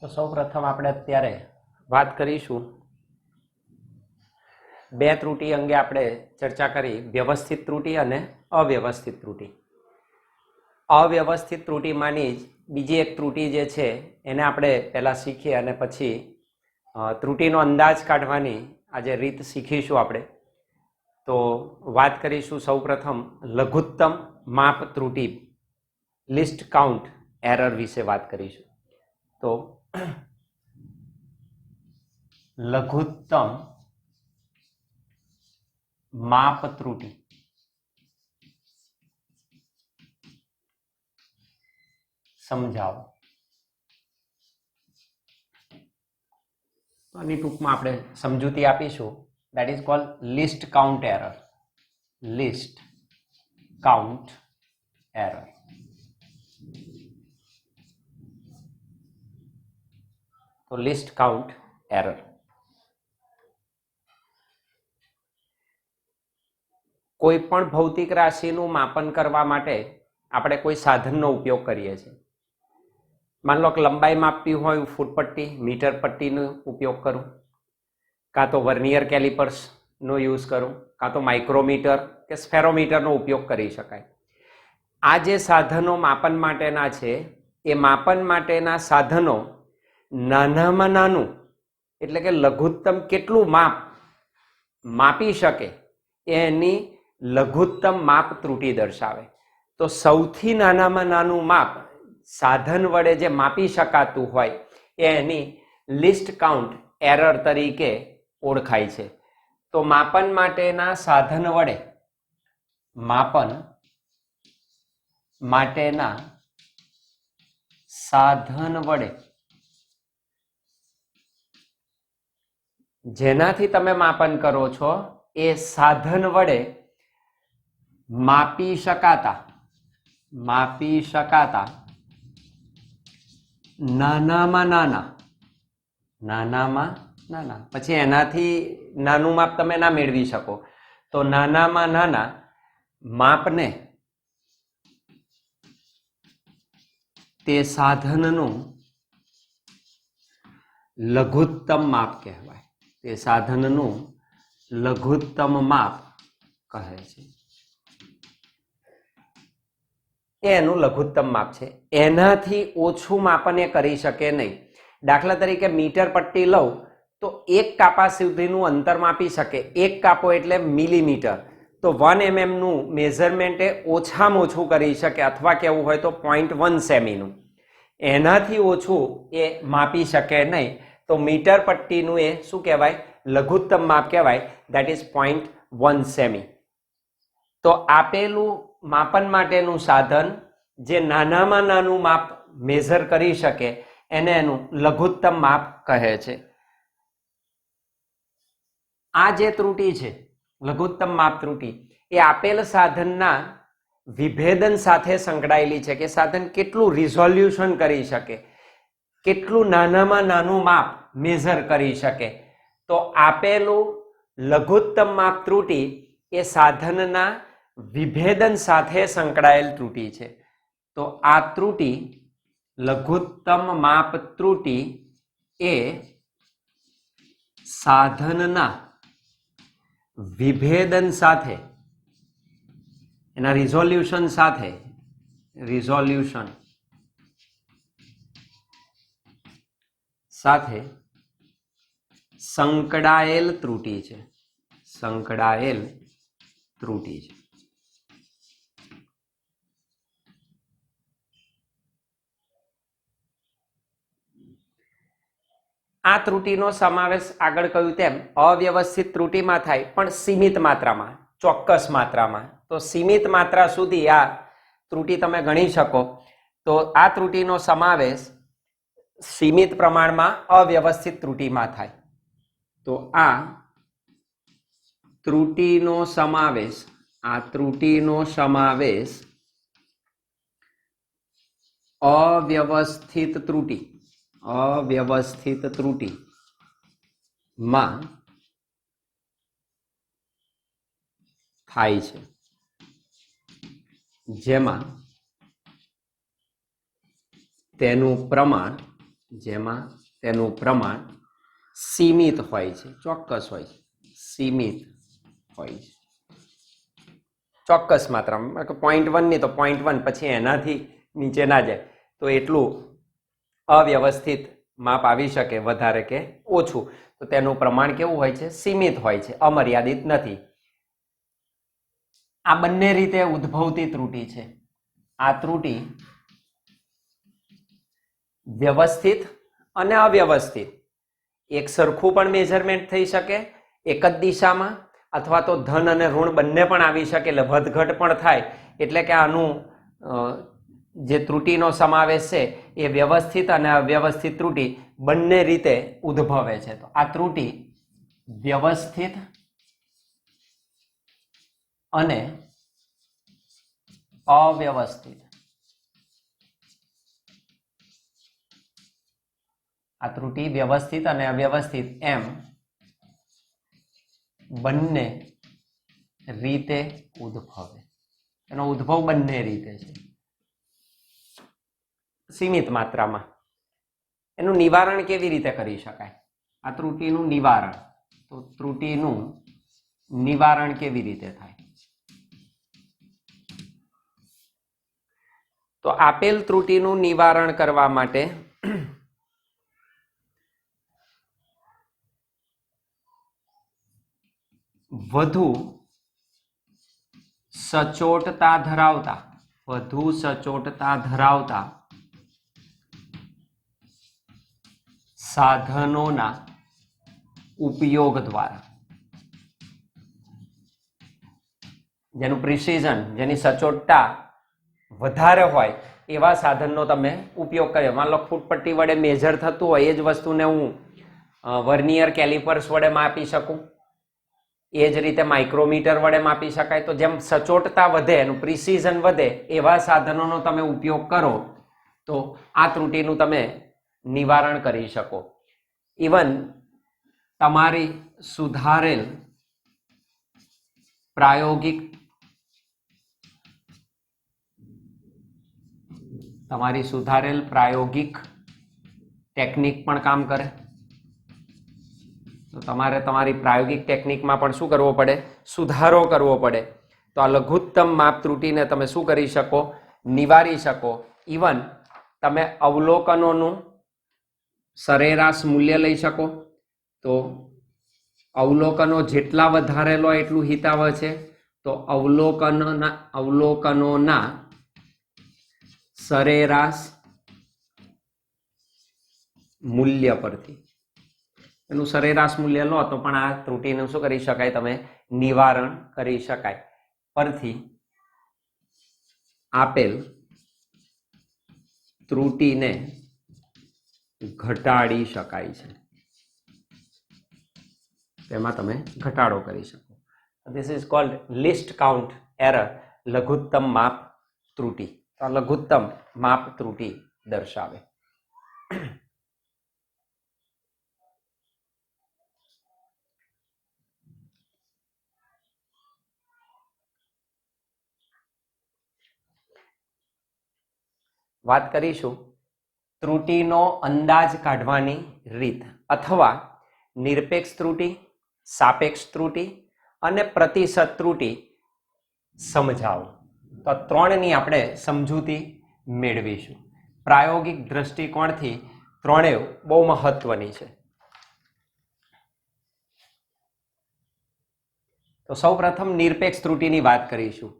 તો સૌપ્રથમ આપણે અત્યારે વાત કરીશું બે ત્રુટિ અંગે આપણે ચર્ચા કરી, વ્યવસ્થિત ત્રુટિ અને અવ્યવસ્થિત ત્રુટિ. અવ્યવસ્થિત ત્રુટિમાંની જ બીજી એક ત્રુટિ જે છે એને આપણે પહેલાં શીખીએ અને પછી ત્રુટિનો અંદાજ કાઢવાની આજે રીત શીખીશું આપણે. તો વાત કરીશું સૌપ્રથમ લઘુત્તમ માપ ત્રુટિ, લિસ્ટ કાઉન્ટ એરર વિશે વાત કરીશું. તો લઘુત્તમ માપ ત્રુટિ સમજાવો. આની ટૂંકમાં આપણે સમજૂતી આપીશું. That is called list count error. List count error. તો લિસ્ટ કાઉન્ટ એરર કોઈ પણ ભૌતિક રાશિનું માપન કરવા માટે આપણે કોઈ સાધનનો ઉપયોગ કરીએ છીએ. માન લો કે લંબાઈ માપવી હોય, ફૂટપટ્ટી, મીટર પટ્ટીનો ઉપયોગ કરું, કાં તો વર્નિયર કેલિપર્સનો યુઝ કરું, કાં તો માઇક્રોમીટર કે સ્ફેરોમીટરનો ઉપયોગ કરી શકાય. આ જે સાધનો માપન માટેના છે એ માપન માટેના સાધનો નાનામાં નાનું એટલે કે લઘુત્તમ કેટલું માપી શકે એની લઘુત્તમ માપ ત્રુટિ દર્શાવે. તો સૌથી નાનામાં નાનું માપ સાધન વડે જે માપી શકાતું હોય એની લિસ્ટ કાઉન્ટ એરર તરીકે ઓળખાય છે. તો માપન માટેના સાધન વડે જેનાથી તમે માપન કરો છો એ સાધન વડે માપી શકાતા નાનામાં નાના, પછી એનાથી નાનું માપ તમે ના મેળવી શકો, તો નાનામાં નાના માપને તે સાધનનું લઘુત્તમ માપ કહેવાય. તે સાધનનું લઘુત્તમ માપ કહે છે. એનું લઘુત્તમ માપ છે. એનાથી ઓછું માપન એ કરી શકે નહીં. દાખલા તરીકે મીટર પટ્ટી લઉં તો એક કાપા સુધીનું અંતર માપી શકે. એક કાપો એટલે મિલીમીટર. તો 1 mm નું મેઝરમેન્ટ એ ઓછામાં ઓછું કરી શકે, અથવા કેવું હોય તો 0.1 સેમીનું. એનાથી ઓછું એ માપી શકે નહીં. તો મીટર પટ્ટીનું એ શું કહેવાય? લઘુત્તમ માપ કહેવાય. That is 0.1 semi. તો આપેલું માપન માટેનું સાધન જે નાનામાં નાનું માપ મેઝર કરી શકે એને એનું લઘુત્તમ માપ કહે છે. આ જે ત્રુટિ છે લઘુત્તમ માપ ત્રુટિ એ આપેલ સાધનના વિભેદન સાથે સંકળાયેલી છે કે સાધન કેટલું રિઝોલ્યુશન કરી શકે, કેટલું નાનામાં નાનું માપ મેઝર કરી શકે. તો આપેલું લઘુત્તમ માપ ત્રુટિ એ સાધનના વિભેદન સાથે સંકળાયેલ ત્રુટિ છે. તો આ ત્રુટિ લઘુત્તમ માપ ત્રુટિ એ સાધનના વિભેદન સાથે, એના રિઝોલ્યુશન સાથે સંકળાયેલ ત્રુટિ છે. આ ત્રુટિનો સમાવેશ આગળ કહ્યું તેમ અવ્યવસ્થિત ત્રુટિમાં થાય, પણ સીમિત માત્રામાં, ચોક્કસ માત્રામાં. તો સીમિત માત્રા સુધી આ ત્રુટિ તમે ગણી શકો. તો આ ત્રુટિનો સમાવેશ સીમિત પ્રમાણમાં અવ્યવસ્થિત ત્રુટિમાં થાય. તો આ ત્રુટિનો સમાવેશ અવ્યવસ્થિત ત્રુટિમાં થાય છે, જેમાં તેનું પ્રમાણ જેમાં તેનું પ્રમાણ સીમિત હોય છે, ચોક્કસ હોય છે, સીમિત હોય છે, ચોક્કસ માત્રામાં. 0.1 નહીં તો 0.1 પછી એનાથી નીચે ના જાય તો એટલું અવ્યવસ્થિત માપ આવી શકે, વધારે કે ઓછું. તો તેનું પ્રમાણ કેવું હોય છે? સીમિત હોય છે, અમર્યાદિત નથી. આ બંને રીતે ઉદ્ભવતી ત્રુટિ છે. આ ત્રુટિ વ્યવસ્થિત અને અવ્યવસ્થિત એક સરખું પણ મેઝરમેન્ટ થઈ શકે એક જ દિશામાં, અથવા તો ધન અને ઋણ બંને પણ આવી શકે, એટલે વધઘટ પણ થાય. એટલે કે આનું જે ત્રુટિનો સમાવેશ છે એ વ્યવસ્થિત અને અવ્યવસ્થિત ત્રુટિ બંને રીતે ઉદ્ભવે છે. તો આ ત્રુટિ વ્યવસ્થિત અને અવ્યવસ્થિત, આ ત્રુટિ વ્યવસ્થિત અને અવ્યવસ્થિત એમ બંને રીતે ઉદ્ભવે. એનો ઉદ્ભવ બંને રીતે છે, સીમિત માત્રામાં. એનું નિવારણ કેવી રીતે કરી શકાય? આ ત્રુટિનું નિવારણ, તો ત્રુટિનું નિવારણ કેવી રીતે થાય? તો આપેલ ત્રુટિનું નિવારણ કરવા માટે વધુ સચોટતા ધરાવતા સાધનોના ઉપયોગ દ્વારા, જેનું પ્રિસિઝન, જેની સચોટતા વધારે હોય એવા સાધનનો તમે ઉપયોગ કર્યો. માન લો ફૂટપટ્ટી વડે મેજર થતું હોય એ જ વસ્તુને હું વર્નિયર કેલિપર્સ વડે માપી શકું, એ જ રીતે માઇક્રોમીટર વડે માપી શકાય. તો જેમ સચોટતા વધે, એનું પ્રિસિઝન વધે, એવા સાધનોનો તમે ઉપયોગ કરો તો આ ત્રુટિનું તમે નિવારણ કરી શકો. ઇવન તમારી સુધારેલ પ્રાયોગિક ટેકનિક પણ કામ કરે. તો તમારે તમારી પ્રાયોગિક ટેકનિકમાં પણ શું કરવો પડે? સુધારો કરવો પડે. તો આ લઘુત્તમ માપ ત્રુટિને તમે શું કરી શકો? નિવારી શકો. ઇવન તમે અવલોકનોનું સરેરાશ મૂલ્ય લઈ શકો. તો અવલોકનો જેટલા વધારે લો એટલું હિતાવહ છે. તો અવલોકનોના સરેરાશ મૂલ્ય પરથી, એનું સરેરાશ મૂલ્ય લો તો પણ આ ત્રુટિનું શું કરી શકાય? તમે નિવારણ કરી શકાય. પરથી આપેલ ત્રુટિને ઘટાડી શકાય છે, તેમાં તમે ઘટાડો કરી શકો. This is called least count error, લઘુત્તમ માપ ત્રુટિ. તો લઘુત્તમ માપ ત્રુટિ દર્શાવે. વાત કરીશું ત્રુટિનો અંદાજ કાઢવાની રીત, અથવા નિરપેક્ષ ત્રુટિ, સાપેક્ષ ત્રુટિ અને પ્રતિશત ત્રુટિ સમજાવો. તો ત્રણની આપણે સમજૂતી મેળવીશું. પ્રાયોગિક દ્રષ્ટિકોણથી ત્રણેય બહુ મહત્વની છે. તો સૌપ્રથમ નિરપેક્ષ ત્રુટિની વાત કરીશું.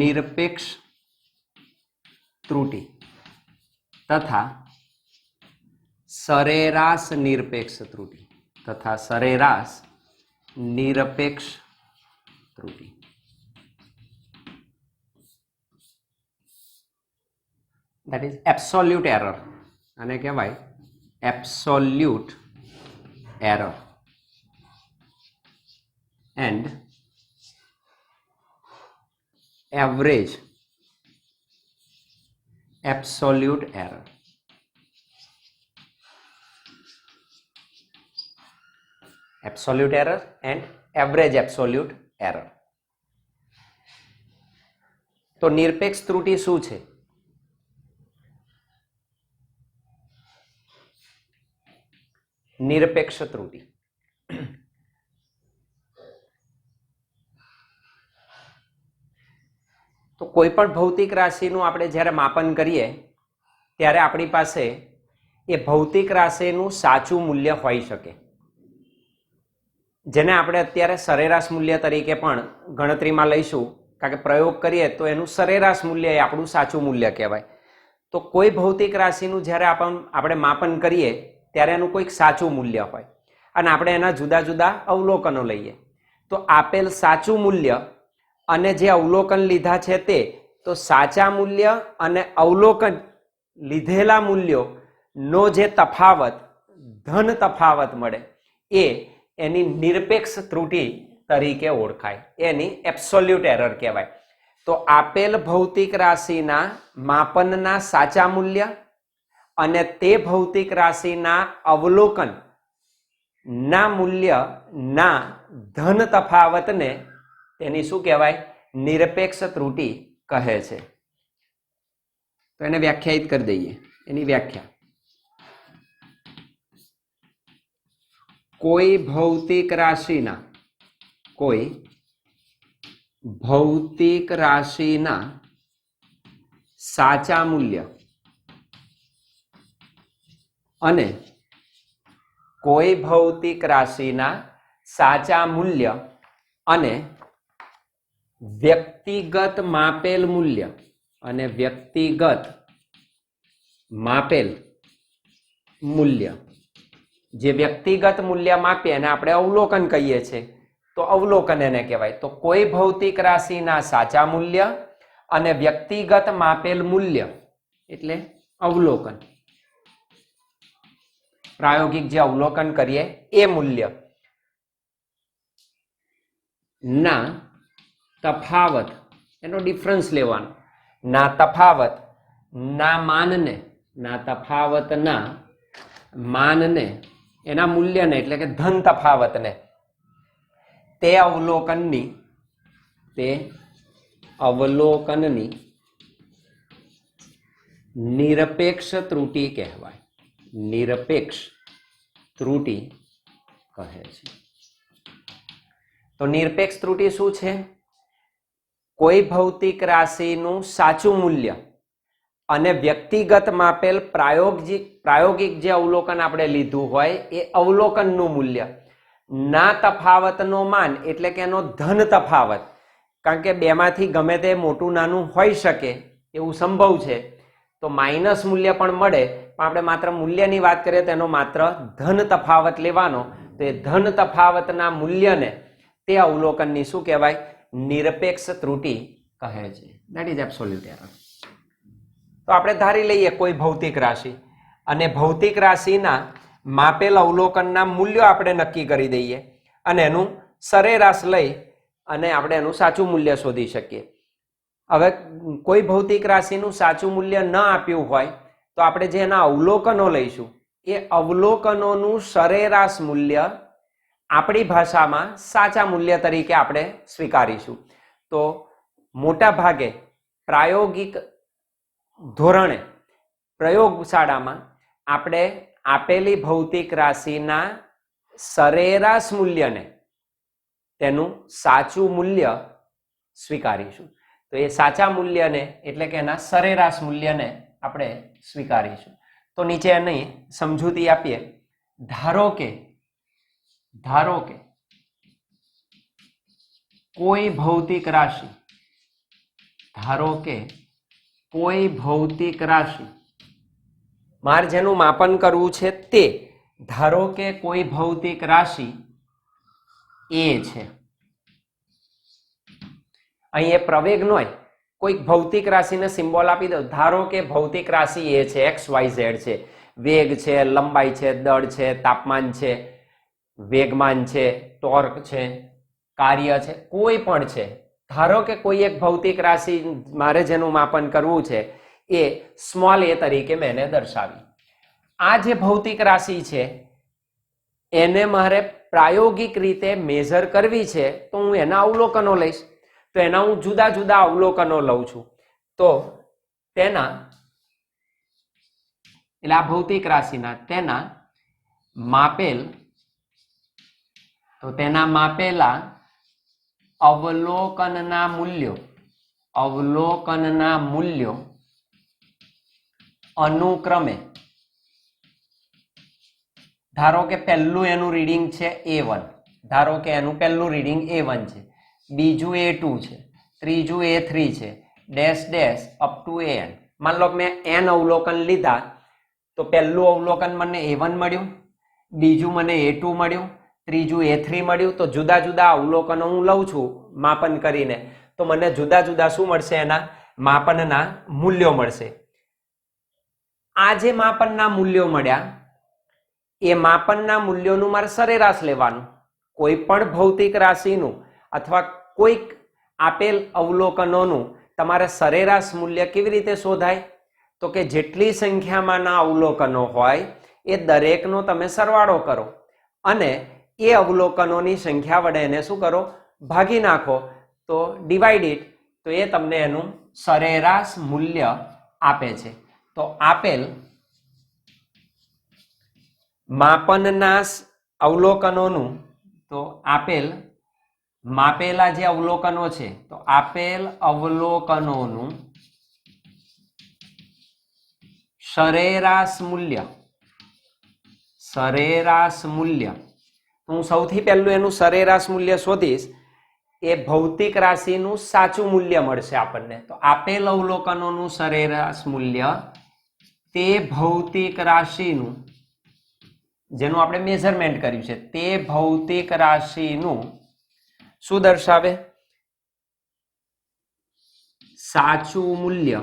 નિરપેક્ષ ત્રુટિ તથા સરેરાશ નિરપેક્ષ ત્રુટિ that is absolute error, આને કહેવાય absolute error, and average absolute error. Absolute error and average absolute error. તો નિરપેક્ષ ત્રુટિ શું છે? નિરપેક્ષ ત્રુટિ. તો કોઈ પણ ભૌતિક રાશિનું આપણે જ્યારે માપન કરીએ ત્યારે આપણી પાસે એ ભૌતિક રાશિનું સાચું મૂલ્ય હોઈ શકે, જેને આપણે અત્યારે સરેરાશ મૂલ્ય તરીકે પણ ગણતરીમાં લઈશું, કારણ કે પ્રયોગ કરીએ તો એનું સરેરાશ મૂલ્ય એ આપણું સાચું મૂલ્ય કહેવાય. તો કોઈ ભૌતિક રાશિનું જ્યારે આપણે માપન કરીએ ત્યારે એનું કોઈક સાચું મૂલ્ય હોય અને આપણે એના જુદા જુદા અવલોકનો લઈએ. તો આપેલ સાચું મૂલ્ય અને જે અવલોકન લીધા છે તે, તો સાચા મૂલ્ય અને અવલોકન લીધેલા મૂલ્યોનો જે તફાવત, ધન તફાવત મળે એ એની નિરપેક્ષ ત્રુટિ તરીકે ઓળખાય, એની એબ્સોલ્યુટ એરર કહેવાય. તો આપેલ ભૌતિક રાશિના માપનના સાચા મૂલ્ય અને તે ભૌતિક રાશિના અવલોકન ના મૂલ્યના ધન તફાવતને તેની શું કહેવાય? નિરપેક્ષ ત્રુટિ કહે છે. તો એને વ્યાખ્યાયિત કરી દઈએ. એની વ્યાખ્યા: કોઈ ભૌતિક રાશિના સાચા મૂલ્ય અને કોઈ ભૌતિક રાશિના સાચા મૂલ્ય અને વ્યક્તિગત માપેલ મૂલ્ય અને વ્યક્તિગત માપેલ મૂલ્ય, જે વ્યક્તિગત મૂલ્ય માપીએ એને આપણે અવલોકન કહીએ છીએ, તો અવલોકન એને કહેવાય. તો કોઈ ભૌતિક રાશિના સાચા મૂલ્ય અને વ્યક્તિગત માપેલ મૂલ્ય એટલે અવલોકન, પ્રાયોગિક જે અવલોકન કરીએ એ મૂલ્ય ના તફાવત, એનો ડિફરન્સ લેવાનો, ના તફાવત ના માનને, એના મૂલ્યને એટલે કે ધન તફાવતને તે અવલોકનની નિરપેક્ષ ત્રુટિ કહેવાય. નિરપેક્ષ ત્રુટિ કહે છે. તો નિરપેક્ષ ત્રુટિ શું છે? કોઈ ભૌતિક રાશિનું સાચું મૂલ્ય અને વ્યક્તિગત માપેલ પ્રાયોગિક જે અવલોકન આપણે લીધું હોય એ અવલોકનનું મૂલ્ય ના તફાવતનો માન એટલે કે એનો ધન તફાવત, કારણ કે બેમાંથી ગમે તે મોટું નાનું હોઈ શકે એવું સંભવ છે, તો માઇનસ મૂલ્ય પણ મળે, પણ આપણે માત્ર મૂલ્યની વાત કરીએ તો એનો માત્ર ધન તફાવત લેવાનો. તો એ ધન તફાવતના મૂલ્યને તે અવલોકનની શું કહેવાય? નિરપેક્ષ ત્રુટિ કહે છે. That is absolute error. તો આપણે ધારી લઈએ કોઈ ભૌતિક રાશિ, અને ભૌતિક રાશિના માપેલ અવલોકનના મૂલ્યો આપણે નક્કી કરી દઈએ અને એનું સરેરાશ લઈ અને આપણે એનું સાચું મૂલ્ય શોધી શકીએ. હવે કોઈ ભૌતિક રાશિનું સાચું મૂલ્ય ન આપ્યું હોય તો આપણે જે એના અવલોકનો લઈશું એ અવલોકનોનું સરેરાશ મૂલ્ય આપણી ભાષામાં સાચા મૂલ્ય તરીકે આપણે સ્વીકારીશું. તો મોટા ભાગે પ્રાયોગિક ધોરણે પ્રયોગશાળામાં આપણે આપેલી ભૌતિક રાશિના સરેરાશ મૂલ્યને તેનું સાચું મૂલ્ય સ્વીકારીશું. તો એ સાચા મૂલ્યને એટલે કે એના સરેરાશ મૂલ્યને આપણે સ્વીકારીશું. તો નીચે એની સમજૂતી આપીએ. ધારો કે કોઈ ભૌતિક રાશિ, મારે જેનું માપન કરવું છે તે, ધારો કે કોઈ ભૌતિક રાશિ એ છે. અહીં એ પ્રવેગ નો હોય, કોઈક ભૌતિક રાશિને સિમ્બોલ આપી દો. ધારો કે ભૌતિક રાશિ એ છે, XYZ છે, વેગ છે, લંબાઈ છે, દળ છે, તાપમાન છે, વેગમાન છે, ટોર્ક છે, કાર્ય છે, કોઈ પણ છે. ધારો કે કોઈ એક ભૌતિક રાશિ મારે જેનું માપન કરવું છે એ સ્મોલ a તરીકે મેં એને દર્શાવી. આ જે ભૌતિક રાશિ છે એને મારે પ્રાયોગિક રીતે મેઝર કરવી છે, તો હું એના અવલોકનો લઈશ. તો એના હું જુદા જુદા અવલોકનો લઉં છું. તો તેના એટલે આ ભૌતિક રાશિના તેના માપેલ તો તેના માપેલા અવલોકનના મૂલ્યો અનુક્રમે, ધારો કે પહેલું એનું રીડિંગ છે A1, ધારો કે એનું પહેલું રીડિંગ A1 છે, બીજું A2 છે, ત્રીજું A3 છે, dash dash up to AN. માન લો કે મેં n અવલોકન લીધા તો પહેલું અવલોકન મને A1 મળ્યું, બીજું મને A2 મળ્યું, ત્રીજું A3 મળ્યું. તો જુદા જુદા અવલોકનો હું લઉં છું માપન કરીને, તો મને જુદા જુદા શું મળશે? એના માપનના મૂલ્યો મળશે. આ જે માપનના મૂલ્યો મળ્યા એ માપનના મૂલ્યોનું મારે સરેરાશ લેવાનું. કોઈ પણ ભૌતિક રાશિનું અથવા કોઈક આપેલ અવલોકનોનું તમારે સરેરાશ મૂલ્ય કેવી રીતે શોધાય? તો કે જેટલી સંખ્યામાંના અવલોકનો હોય એ દરેકનો તમે સરવાળો કરો અને એ અવલોકનોની સંખ્યા વડે એને શું કરો? ભાગી નાખો. તો ડિવાઇડ ઇટ, તો એ તમને એનું સરેરાશ મૂલ્ય આપે છે. તો આપેલ માપનના અવલોકનોનું, તો માપેલા જે અવલોકનો છે, તો આપેલ અવલોકનોનું સરેરાશ મૂલ્ય, હું સૌથી પહેલું એનું સરેરાશ મૂલ્ય શોધીશ. એ ભૌતિક રાશિનું સાચું મૂલ્ય મળશે આપણને. તો આપેલ અવલોકનોનું સરેરાશ મૂલ્ય તે ભૌતિક રાશિનું, જેનું આપણે મેઝરમેન્ટ કર્યું છે, તે ભૌતિક રાશિનું શું દર્શાવે? સાચું મૂલ્ય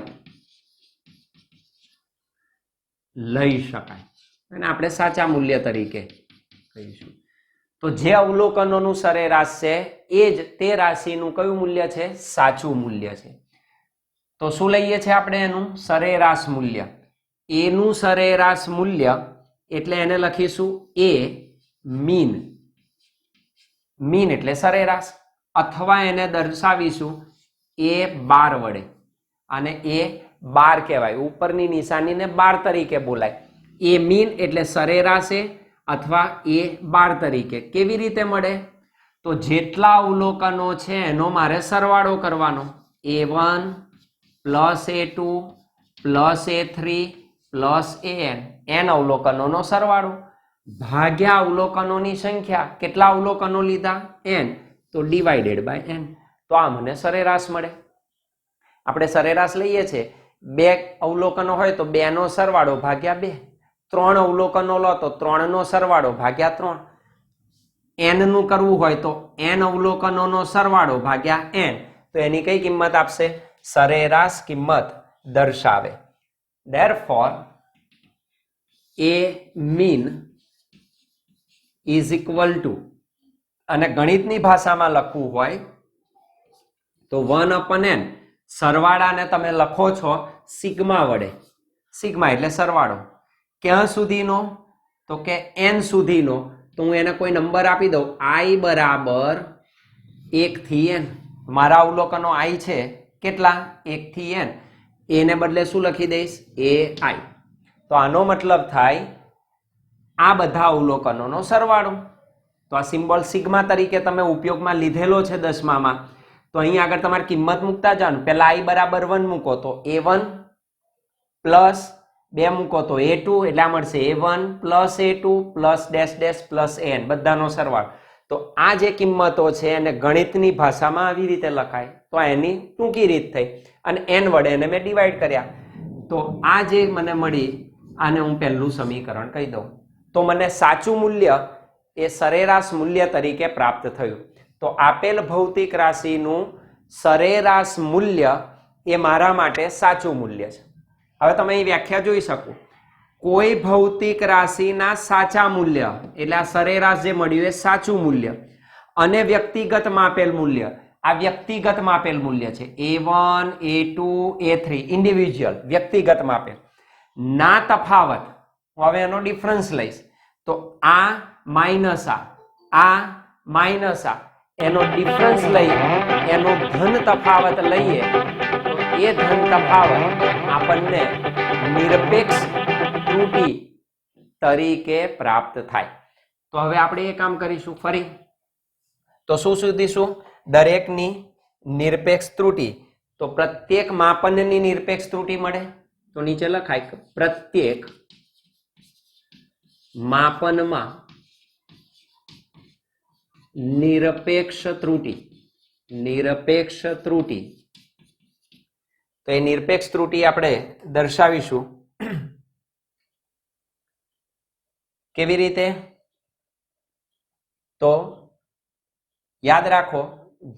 લઈ શકાય અને આપણે સાચા મૂલ્ય તરીકે કહીશું. તો જે અવલોકનોનું સરેરાશ છે એ જ તે રાશિનું કયું મૂલ્ય છે? સાચું મૂલ્ય છે. તો શું લઈએ છીએ આપણે? એનું સરેરાશ મૂલ્ય. એનું સરેરાશ મૂલ્ય એટલે એને લખીશું એ મીન એટલે સરેરાશ, અથવા એને દર્શાવીશું A12 વડે, અને A12 કહેવાય. ઉપરની નિશાનીને 12 તરીકે બોલાય. એ મીન એટલે સરેરાશ અથવા A12 તરીકે. કેવી રીતે મળે? તો જેટલા અવલોકનો છે એનો મારે સરવાળો કરવાનો. A1 plus A2 plus A3 plus AN, n અવલોકનોનો સરવાળો ભાગ્યા અવલોકનોની સંખ્યા. કેટલા અવલોકનો લીધા? n, તો ડિવાઇડેડ બાય n. તો આ મને સરેરાશ મળે. આપણે સરેરાશ લઈએ છીએ, 2 અવલોકનો હોય તો 2 નો સરવાળો ભાગ્યા 2, 3 અવલોકનો લો તો 3 નો સરવાળો ભાગ્યા 3, n નું કરવું હોય તો n અવલોકનોનો સરવાળો ભાગ્યા n. તો એની કઈ કિંમત આપશે? સરેરાશ કિંમત દર્શાવે. Therefore, A mean is equal to, અને ગણિતની ભાષામાં લખવું હોય તો 1/n, સરવાળાને તમે લખો છો સિગ્મા વડે. સિગ્મા એટલે સરવાળો. ક્યાં સુધીનો? તો કે n સુધીનો. તો હું એને કોઈ નંબર આપી દઉં, i બરાબર 1 થી n. મારા અવલોકનો i છે કેટલા? 1 થી n. એને બદલે શું લખી દઈશ? AI. તો આનો મતલબ થાય આ બધા અવલોકનોનો સરવાળો. તો આ સિમ્બોલ સિગ્મા તરીકે તમે ઉપયોગમાં લીધેલો છે 10મામાં. તો અહીં આગળ તમારે કિંમત મૂકતા જવાનું. પહેલા i બરાબર 1 મૂકો તો A1 પ્લસ 2 મૂકો તો A2, એટલે મળશે A1 plus A2 plus dash dash plus AN, બધાનો સરવાળો. તો આ જે કિંમતો છે એને ગણિતની ભાષામાં આવી રીતે લખાય. તો એની ટૂંકી રીત થઈ અને n વડે એને મેં ડિવાઈડ કર્યા. તો આ જે મને મળી, આને હું પહેલું સમીકરણ કહી દઉં. તો મને સાચું મૂલ્ય એ સરેરાશ મૂલ્ય તરીકે પ્રાપ્ત થયું. તો આપેલ ભૌતિક રાશિનું સરેરાશ મૂલ્ય એ મારા માટે સાચું મૂલ્ય છે. હવે તમે અહીં વ્યાખ્યા જોઈ શકો. કોઈ ભૌતિક રાશિના સાચા મૂલ્ય એટલે આ સરેરાશ જે મળ્યું એ સાચું મૂલ્ય, અને વ્યક્તિગત માપેલ મૂલ્ય આ વ્યક્તિગત માપેલ મૂલ્ય છે. A1 A2 A3 ઇન્ડિવિજ્યુઅલ વ્યક્તિગત માપેલ ના તફાવત. હવે એનો ડિફરન્સ લઈશ તો આ માઇનસ આ માઇનસ આ, એનો ડિફરન્સ લઈ એનો ધન તફાવત લઈએ તો એ ધન તફાવત આપણને નિરપેક્ષ ત્રુટિ તરીકે પ્રાપ્ત થાય. તો હવે આપણે એ કામ કરીશું ફરી. તો શું શોધીશું? દરેકની નિરપેક્ષ ત્રુટિ. તો પ્રત્યેક માપનની નિરપેક્ષ ત્રુટિ મળે. તો નીચે લખાય કે પ્રત્યેક માપનમાં નિરપેક્ષ ત્રુટિ. નિરપેક્ષ ત્રુટિ. તો એ નિરપેક્ષ ત્રુટિ આપણે દર્શાવીશું કેવી રીતે? તો યાદ રાખો,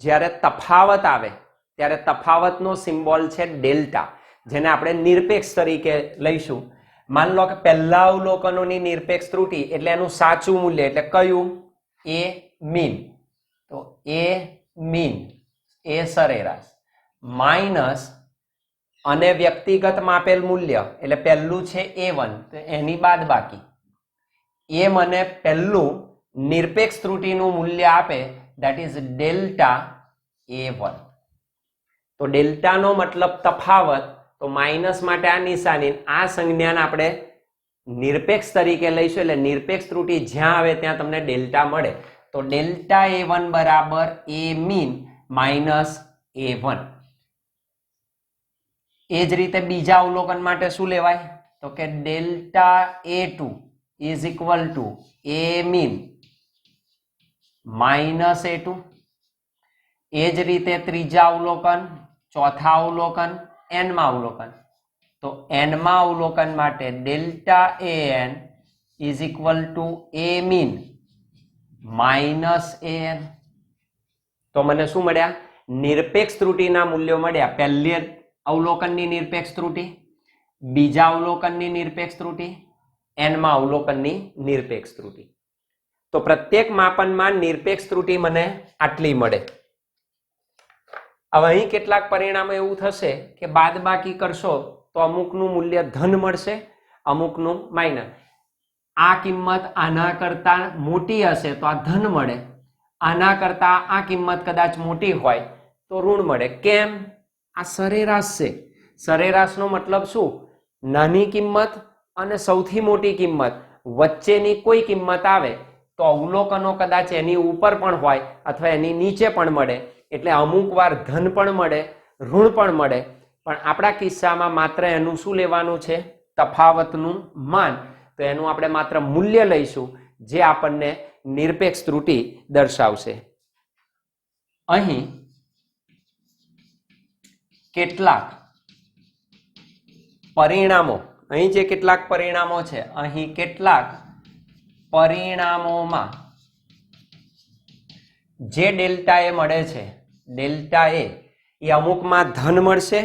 જ્યારે તફાવત આવે ત્યારે તફાવતનો સિમ્બોલ છે ડેલ્ટા, જેને આપણે નિરપેક્ષ તરીકે લઈશું. માન લો કે પહેલા અવલોકનોની નિરપેક્ષ ત્રુટિ એટલે એનું સાચું મૂલ્ય, એટલે કયું? એ મીન. તો એ મીન, એ સરેરાશ, માઇનસ અને વ્યક્તિગત માપેલ મૂલ્ય એટલે પહેલું છે A1, તો એની બાદબાકી. એ મને પહેલું નિરપેક્ષ ત્રુટિનું મૂલ્ય આપે, that is ડેલ્ટા A1. તો ડેલ્ટાનો મતલબ તફાવત. તો માઇનસ માટે આ નિશાની, આ સંજ્ઞાને આપણે નિરપેક્ષ તરીકે લઈશું, એટલે નિરપેક્ષ ત્રુટિ જ્યાં આવે ત્યાં તમને ડેલ્ટા મળે. તો ડેલ્ટા A1 બરાબર A મીન માઇનસ A1. એ જ રીતે બીજા અવલોકન માટે શું લેવાય? તો કે delta A2 is equal two A mean minus A2. એ જ રીતે ત્રીજા અવલોકન, ચોથા અવલોકન, એનમાં અવલોકન. તો એનમાં અવલોકન માટે delta AN is equal two A mean minus AN. તો મને શું મળ્યા? નિરપેક્ષ ત્રુટિના મૂલ્યો મળ્યા. પહેલી અવલોકનની નિરપેક્ષ ત્રુટિ, બીજા અવલોકનની નિરપેક્ષ ત્રુટિ, એનમાં અવલોકનની નિરપેક્ષ ત્રુટિ. તો પ્રત્યેક માપનમાં નિરપેક્ષ ત્રુટિ મને આટલી મળે. હવે અહીં કેટલાક પરિણામો એવું થશે કે બાદબાકી કરશો તો અમુકનું મૂલ્ય ધન મળશે, અમુકનું માઇનસ. આ કિંમત આના કરતા મોટી હશે તો આ ધન મળે, આના કરતા આ કિંમત કદાચ મોટી હોય તો ઋણ મળે. કેમ? આ સરેરાશ છે. સરેરાશનો મતલબ શું? નાની કિંમત અને સૌથી મોટી કિંમત વચ્ચેની કોઈ કિંમત આવે તો અવલોકનો કદાચ એની ઉપર પણ હોય અથવા એની નીચે પણ મળે, એટલે અમુક વાર ધન પણ મળે, ઋણ પણ મળે. પણ આપણા કિસ્સામાં માત્ર એનું શું લેવાનું છે? તફાવતનું માન. તો એનું આપણે માત્ર મૂલ્ય લઈશું, જે આપણને નિરપેક્ષ ત્રુટિ દર્શાવશે. અહીં કેટલાક પરિણામો, અહીં જે કેટલાક પરિણામો છે, અહીં કેટલાક પરિણામોમાં જે ડેલ્ટા એ મળે છે, ડેલ્ટા એ અમુકમાં ધન મળશે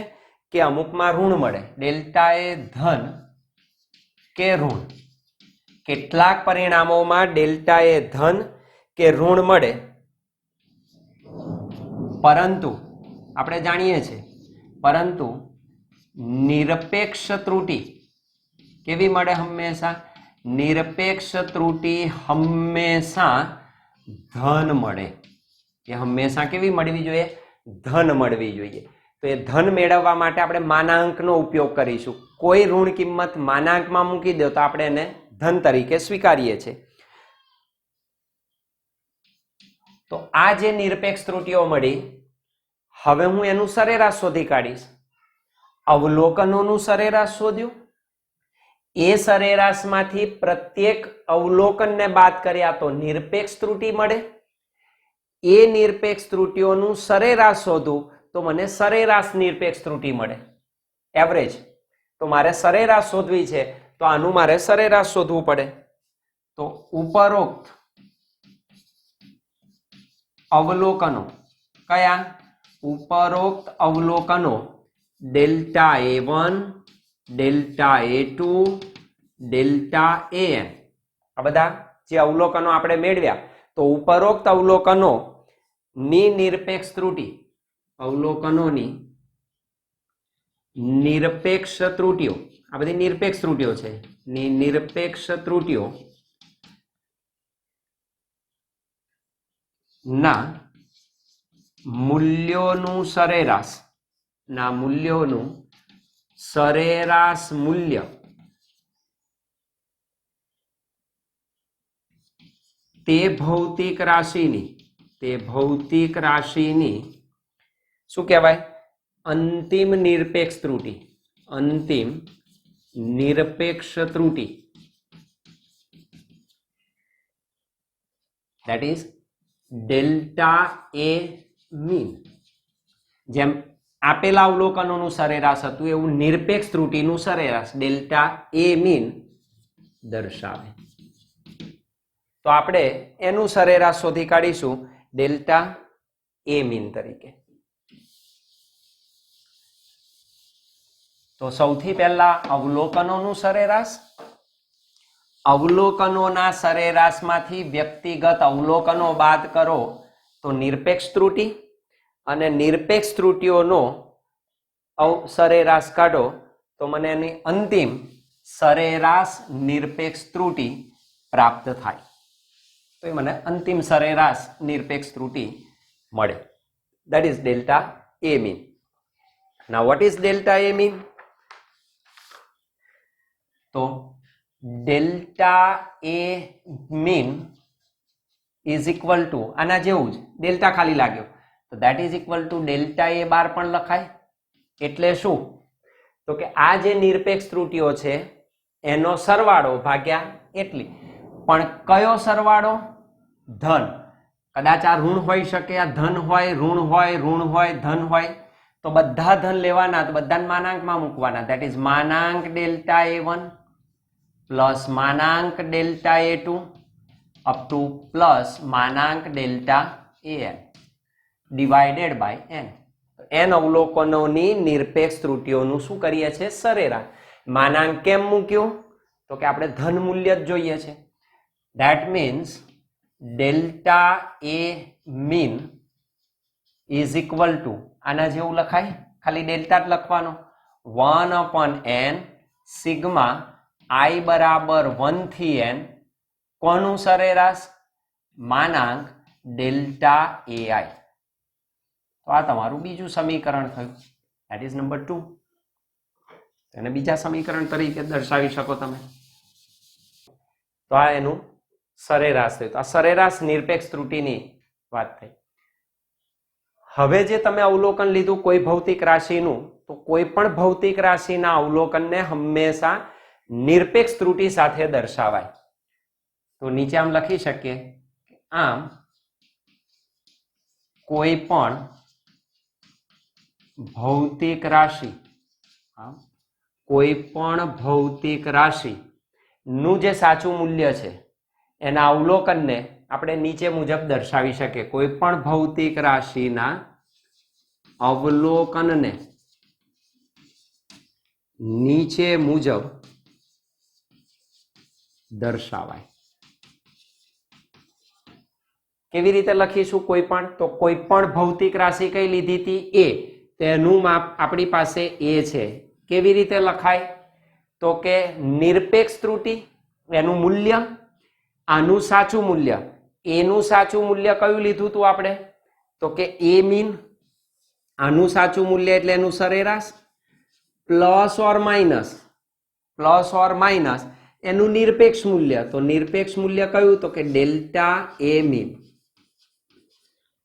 કે અમુકમાં ઋણ મળે. ડેલ્ટા એ ધન કે ઋણ, કેટલાક પરિણામોમાં ડેલ્ટા એ ધન કે ઋણ મળે. પરંતુ આપણે જાણીએ છીએ, પરંતુ નિરપેક્ષ ત્રુટિ કેવી મળે? હંમેશા નિરપેક્ષ ત્રુટિ હંમેશા ધન મળે. એ હંમેશા કેવી મળવી જોઈએ? ધન મળવી જોઈએ. તો એ ધન મેળવવા માટે આપણે માનાંકનો ઉપયોગ કરીશું. કોઈ ઋણ કિંમત માનાંકમાં મૂકી દો તો આપણે એને ધન તરીકે સ્વીકારીએ છીએ. તો આ જે નિરપેક્ષ ત્રુટિઓ મળી, હવે હું એનું સરેરાશ શોધી કાઢીશ. અવલોકનોનું સરેરાશ શોધ્યું, એ સરેરાશમાંથી પ્રત્યેક અવલોકનને બાદ કર્યા તો નિરપેક્ષ ત્રુટિ મળે. એ નિરપેક્ષ ત્રુટિઓનું સરેરાશ શોધું તો મને સરેરાશ નિરપેક્ષ ત્રુટિ મળે, એવરેજ. તો મારે સરેરાશ શોધવી છે તો આનું મારે સરેરાશ શોધવું પડે. તો ઉપરોક્ત અવલોકનો કયા? ઉપરોક્ત અવલોકનો delta A1, delta A2, delta AN, આ બધા જે અવલોકનો આપણે મેળવ્યા, તો ઉપરોક્ત અવલોકનો ની નિરપેક્ષ ત્રુટિ, અવલોકનોની નિરપેક્ષ ત્રુટિઓ, આ બધી નિરપેક્ષ ત્રુટિઓ છે, નિરપેક્ષ ત્રુટિઓ ના મૂલ્યોનું સરેરાશ, ના મૂલ્યોનું સરેરાશ મૂલ્ય તે ભૌતિક રાશિની શું કહેવાય? અંતિમ નિરપેક્ષ ત્રુટિ. અંતિમ નિરપેક્ષ ત્રુટિ, that is delta a mean. જેમ આપેલા અવલોકનોનું સરેરાશ હતું એવું નિરપેક્ષ ત્રુટિનું સરેરાશ ડેલ્ટા એ મીન દર્શાવે. તો આપણે એનું સરેરાશ શોધી કાઢીશું ડેલ્ટા એ મીન તરીકે. તો સૌથી પહેલા અવલોકનોનું સરેરાશ. અવલોકનોના સરેરાશમાંથી વ્યક્તિગત અવલોકનો બાદ કરો તો નિરપેક્ષ ત્રુટિ, અને નિરપેક્ષ ત્રુટિઓનો સરેરાશ કાઢો તો મને એની અંતિમ સરેરાશ નિરપેક્ષ ત્રુટિ પ્રાપ્ત થાય. તો એ મને અંતિમ સરેરાશ નિરપેક્ષ ત્રુટિ મળે. that is delta a mean. now what is delta a mean? તો delta a mean is equal to આના જેવું જ ડેલ્ટા ખાલી લાગ્યો તો that is equal to delta a bar પણ લખાય. એટલે શું? તો કે આ જે નિરપેક્ષ ત્રુટિઓ છે એનો સરવાળો ભાગ્યા એટલી. પણ કયો સરવાળો? ધન. કદાચ આ ઋણ હોઈ શકે, આ ધન હોય, ઋણ હોય, ઋણ હોય, ધન હોય. તો બધા ધન લેવાના, તો બધાને માનાંકમાં મૂકવાના. દેટ ઇઝ માનાંક ડેલ્ટા એ વન પ્લસ માનાંક delta a two up to plus માનાંક delta a n divided by n. N અવલોકનોની નિરપેક્ષ ત્રુટિઓનું શું કરીએ છીએ? સરેરાશ. માનાંક કેમ મૂક્યું? તો કે આપણે ધન મૂલ્ય જ જોઈએ છે. That means delta a mean is equal to આના જેવું લખાય, ખાલી ડેલ્ટા જ લખવાનો. 1/n સિગ્મા i બરાબર 1 થી n કોનું સરેરાશ? માનાંક ડેલ્ટા ai. તો આ તમારું બીજું સમીકરણ થયું. That is number 2. એને બીજા સમીકરણ તરીકે દર્શાવી શકો તમે. તો આ એનું સરેરાશ થયું. આ સરેરાશ નિરપેક્ષ ત્રુટિની વાત થઈ. હવે જે તમે અવલોકન લીધું કોઈ ભૌતિક રાશિનું, તો કોઈ પણ ભૌતિક રાશિના અવલોકનને હંમેશા નિરપેક્ષ ત્રુટિ સાથે દર્શાવાય. તો નીચે આમ લખી શકીએ, આમ કોઈ પણ ભૌતિક રાશિ, કોઈ પણ ભૌતિક રાશિ નું જે સાચું મૂલ્ય છે એના અવલોકનને આપણે નીચે મુજબ દર્શાવી શકીએ. કોઈ પણ ભૌતિક રાશિના અવલોકનને નીચે મુજબ દર્શાવાય. કેવી રીતે લખીશું? કોઈ પણ, તો કોઈ પણ ભૌતિક રાશિ કઈ લીધી હતી? એ. તેનું માપ આપણી પાસે એ છે. કેવી રીતે લખાય? તો કે નિરપેક્ષ ત્રુટિ એનું મૂલ્ય, આનું સાચું મૂલ્ય. એનું સાચું મૂલ્ય કયું લીધું હતું આપણે? તો કે એ મીન. આનું સાચું મૂલ્ય એટલે એનું સરેરાશ પ્લસ ઓર માઇનસ એનું નિરપેક્ષ મૂલ્ય. તો નિરપેક્ષ મૂલ્ય કયું? તો કે ડેલ્ટા એ મીન.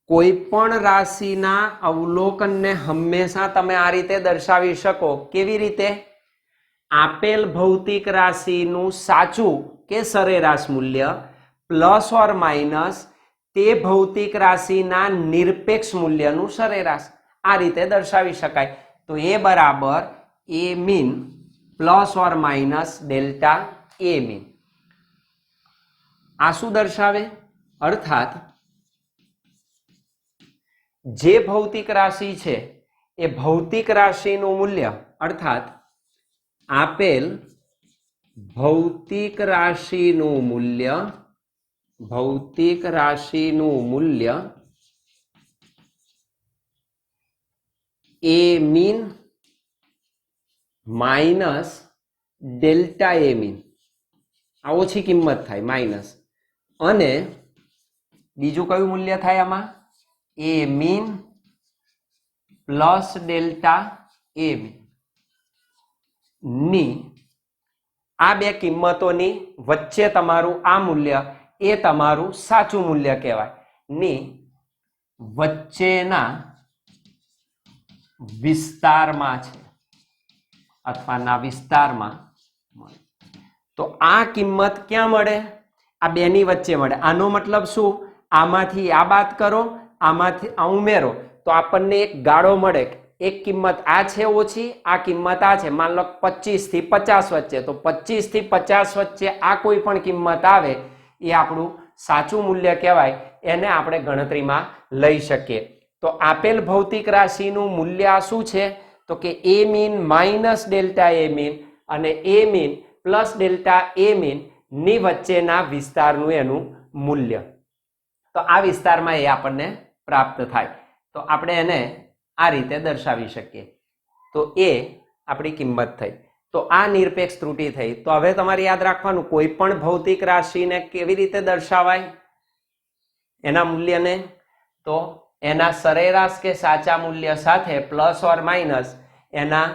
કોઈ પણ રાશિના અવલોકનને હંમેશા તમે આ રીતે દર્શાવી શકો. કેવી રીતે? આપેલ ભૌતિક રાશિનું સાચું કે સરેરાશ મૂલ્ય પ્લસ ઓર માઇનસ તે ભૌતિક રાશિના નિરપેક્ષ મૂલ્યનું સરેરાશ. આ રીતે દર્શાવી શકાય. તો એ બરાબર a mean plus or minus delta a mean. આ શું દર્શાવે? અર્થાત જે ભૌતિક રાશિ છે એ ભૌતિક રાશિનું મૂલ્ય, અર્થાત આપેલ ભૌતિક રાશિનું મૂલ્ય એ mean minus delta a mean. આ ઓછી કિંમત થાય માઇનસ. અને બીજું કયું મૂલ્ય થાય આમાં? એ mean plus delta a mean ની. આ બે કિંમતોની વચ્ચે તમારું આ મૂલ્ય એ તમારું સાચું મૂલ્ય કહેવાય. ની વચ્ચેના વિસ્તારમાં છે અથવા ના વિસ્તારમાં મળે. તો આ કિંમત ક્યાં મળે? આ બેની વચ્ચે મળે. આનો મતલબ શું? આમાંથી આ બાદ કરો, આમાંથી આ ઉમેરો તો આપણને એક ગાળો મળે. એક કિંમત આ છે ઓછી, આ કિંમત આ છે. માન લો 25 થી 50 વચ્ચે, તો 25 થી 50 વચ્ચે આ કોઈ પણ કિંમત આવે એ આપણું સાચું મૂલ્ય કહેવાય. એને આપણે ગણતરીમાં લઈ શકીએ. તો આપેલ ભૌતિક રાશિનું મૂલ્ય શું છે? તો કે એ mean minus delta a mean અને એ mean plus delta a mean ની વચ્ચેના વિસ્તારનું એનું મૂલ્ય. તો આ વિસ્તારમાં એ આપણને પ્રાપ્ત થાય. તો આપણે એને આ રીતે દર્શાવી શકીએ. તો એ આપણી કિંમત થઈ. તો આ નિરપેક્ષ ત્રુટિ થઈ. તો હવે તમારે યાદ રાખવાનું, કોઈ પણ ભૌતિક રાશિને કેવી રીતે દર્શાવાય એના મૂલ્યને? તો એના સરેરાશ કે સાચા મૂલ્ય સાથે પ્લસ ઓર માઇનસ એના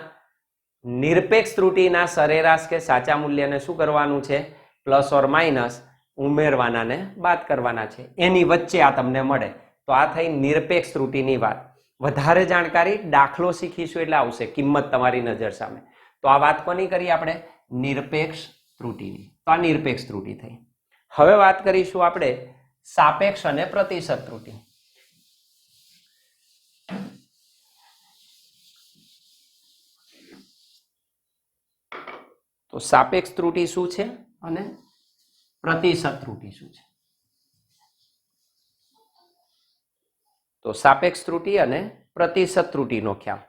નિરપેક્ષ ત્રુટિના સરેરાશ કે સાચા મૂલ્યને શું કરવાનું છે? પ્લસ ઓર માઇનસ ઉમેરવાના ને બાદ કરવાના છે. એની વચ્ચે આ તમને મળે. તો આ થઈ નિરપેક્ષ ત્રુટિની વાત. વધારે જાણકારી દાખલો શીખીશું એટલે આવશે, કિંમત તમારી નજર સામે. તો આ વાત કોની કરી આપણે? નિરપેક્ષ ત્રુટિની. તો આ નિરપેક્ષ ત્રુટિ થઈ. હવે વાત કરીશું આપણે સાપેક્ષ અને પ્રતિશત ત્રુટિ. તો સાપેક્ષ ત્રુટિ શું છે અને પ્રતિશત ત્રુટિ શું છે? તો સાપેક્ષ ત્રુટિ અને પ્રતિશત ત્રુટિનો ખ્યાલ.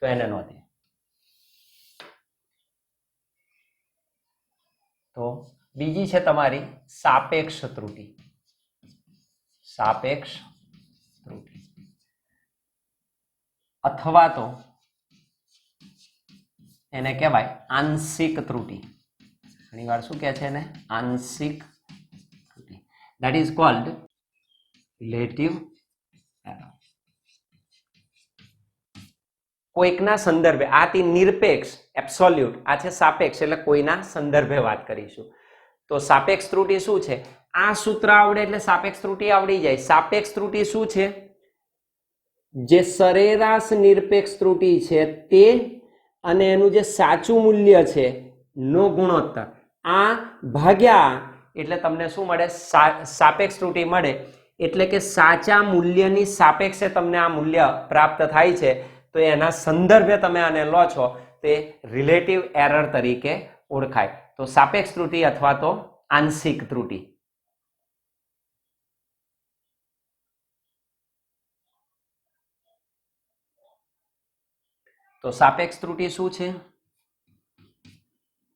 તો એને નોંધીએ. તો બીજી છે તમારી સાપેક્ષ ત્રુટિ. સાપેક્ષ ત્રુટિ અથવા તો એને કહેવાય આંશિક ત્રુટિ. ઘણી વાર શું કહે છે એને? આંશિક ત્રુટિ. That is called relative error. કોઈકના સંદર્ભે, આથી નિરપેક્ષ એબ્સોલ્યુટ, આ છે સાપેક્ષ એટલે કોઈના સંદર્ભે વાત કરીશું. તો સાપેક્ષ ત્રુટિ શું છે? આ સૂત્ર આવડે એટલે સાપેક્ષ ત્રુટિ આવડી જાય. સાપેક્ષ ત્રુટિ શું છે? જે સરેરાશ નિરપેક્ષ ત્રુટિ છે તે અને એનું જે સાચું મૂલ્ય છે નો ગુણોત્તર, આ ભાગ્યા એટલે તમને શું મળે? સાપેક્ષ ત્રુટિ મળે. એટલે કે સાચા મૂલ્યની સાપેક્ષે તમને આ મૂલ્ય પ્રાપ્ત થાય છે. તો એના સંદર્ભે તમે આને લો છો તે રિલેટિવ એરર તરીકે ઓળખાય. તો સાપેક્ષ ત્રુટિ અથવા તો આંશિક ત્રુટિ. તો સાપેક્ષ ત્રુટિ શું છે?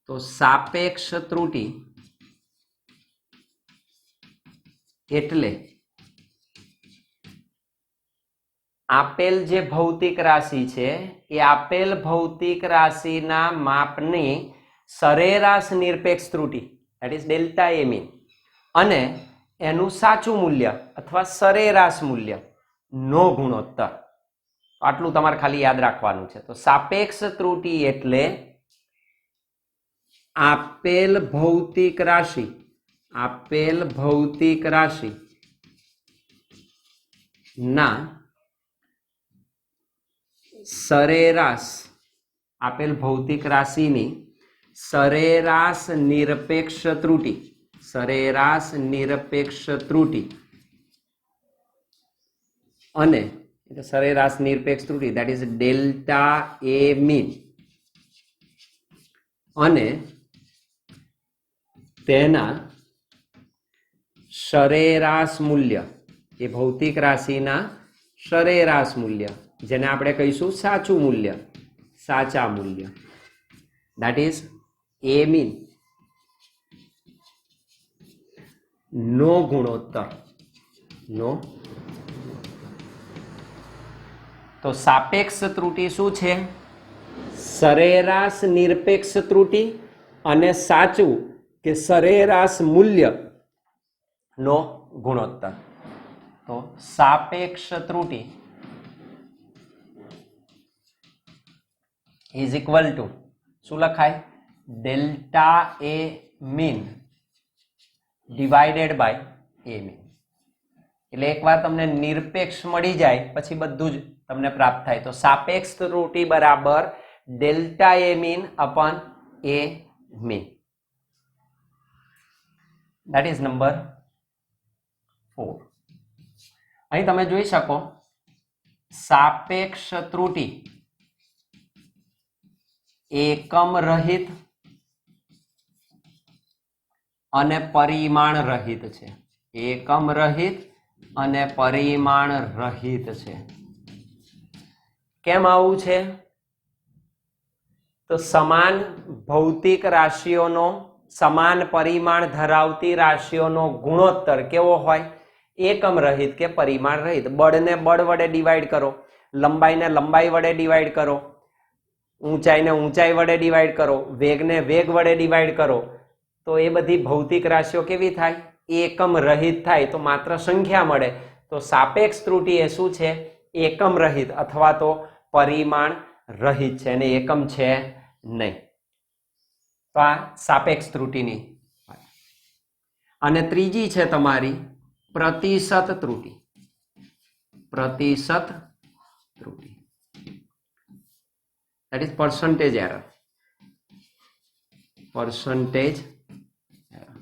તો સાપેક્ષ ત્રુટિ એટલે આપેલ જે ભૌતિક રાશિ છે એ આપેલ ભૌતિક રાશિના માપની સરેરાશ નિરપેક્ષ ત્રુટિ, that is delta a mean, અને એનું સાચું મૂલ્ય અથવા સરેરાશ મૂલ્ય નો ગુણોત્તર. આટલું તમારે ખાલી યાદ રાખવાનું છે. તો સાપેક્ષ ત્રુટિ એટલે આપેલ ભૌતિક રાશિ ના સરેરાશ, આપેલ ભૌતિક રાશિની સરેરાશ નિરપેક્ષ ત્રુટિ અને સરેરાશ નિરપેક્ષ ત્રુટિ that is delta a mean અને તેના સરેરાશ મૂલ્ય, એ ભૌતિક રાશિના સરેરાશ મૂલ્ય, જેને આપણે કહીશું સાચું મૂલ્ય, સાચા મૂલ્ય, ધેટ ઇઝ એ મીન નો ગુણોત્તર, નો. તો સાપેક્ષ ત્રુટિ શું છે? સરેરાશ નિરપેક્ષ ત્રુટિ અને સાચું કે સરેરાશ મૂલ્ય નો ગુણોત્તર. તો સાપેક્ષ ત્રુટિ ઇઝ ઇક્વલ ટુ શું લખાય? Delta a mean divided by a mean. એટલે એકવાર તમને નિરપેક્ષ મળી જાય પછી બધું જ તમને પ્રાપ્ત થાય. તો સાપેક્ષ ત્રુટિ બરાબર delta a mean upon A mean. That is number 4. અહીં તમે જોઈ શકો સાપેક્ષ ત્રુટિ એકમ રહિત અને પરિમાણ રહિત છે. એકમ રહિત અને પરિમાણ રહિત છે. કેમ આવું છે? તો સમાન ભૌતિક રાશિઓનો, સમાન પરિમાણ ધરાવતી રાશિઓનો ગુણોત્તર કેવો હોય? એકમ રહિત કે પરિમાણ રહિત. બળને બળ વડે ડિવાઈડ કરો, લંબાઈને લંબાઈ વડે ડિવાઈડ કરો, ઊંચાઈને ઊંચાઈ વડે ડિવાઈડ કરો, વેગને વેગ વડે ડિવાઈડ કરો, તો એ બધી ભૌતિક રાશિઓ કેવી થાય? એકમ રહિત થાય. તો માત્ર સંખ્યા મળે. તો સાપેક્ષ ત્રુટિ એ શું છે? એકમ રહિત અથવા તો પરિમાણ રહિત છે, અને એકમ છે નહીં. તો આ સાપેક્ષ ત્રુટિની. અને ત્રીજી છે તમારી પ્રતિશત ત્રુટિ. પ્રતિશત ત્રુટિ that is percentage error. percentage error.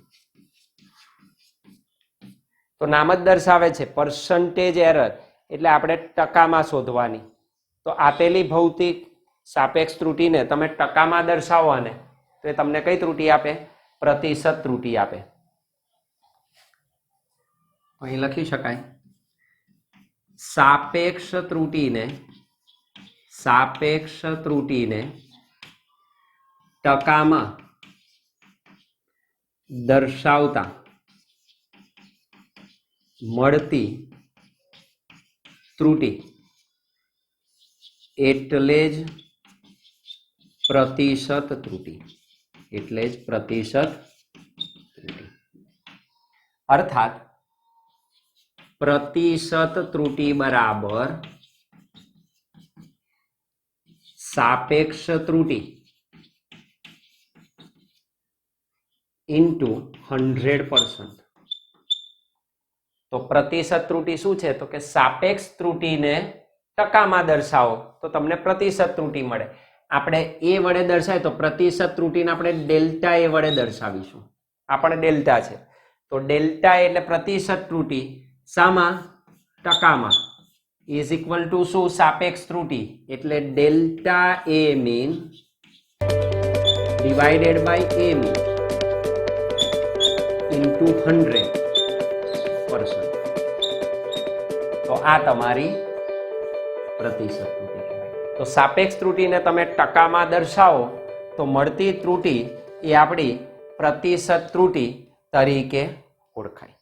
તો નામ જ દર્શાવે છે percentage error, એટલે આપણે ટકામાં શોધવાની. તો આપેલી ભૌતિક સાપેક્ષ ત્રુટિને તમે ટકામાં દર્શાવો ને તો એ તમને કઈ ત્રુટિ આપે? પ્રતિશત ત્રુટિ આપે. અહીં લખી શકાય સાપેક્ષ ત્રુટિને ટકામાં દર્શાવતા મળતી ત્રુટિ એટલે જ પ્રતિશત ત્રુટિ. એટલે જ પ્રતિશત ત્રુટિ. અર્થાત પ્રતિશત ત્રુટિ બરાબર સાપેક્ષ ત્રુટિ ઇન્ટુ 100%. તો પ્રતિશત ત્રુટિ શું છે? તો કે સાપેક્ષ ત્રુટિને ટકામાં દર્શાવો તો તમને પ્રતિશત ત્રુટિ મળે. આપણે એ વડે દર્શાય તો પ્રતિશત ત્રુટિને આપણે ડેલ્ટા એ વડે દર્શાવીશું. આપણે ડેલ્ટા છે તો ડેલ્ટા એટલે પ્રતિશત ત્રુટિ. શામાં? ટકામાં. ઇઝ ઇક્વલ ટુ શું? સાપેક્ષ ત્રુટિ એટલે delta a mean divided by a mean into 100%. તો આ તમારી પ્રતિશત ત્રુટિ કહેવાય. તો સાપેક્ષ ત્રુટિને તમે ટકામાં દર્શાવો તો મળતી ત્રુટિ એ આપણી પ્રતિશત ત્રુટિ તરીકે ઓળખાય.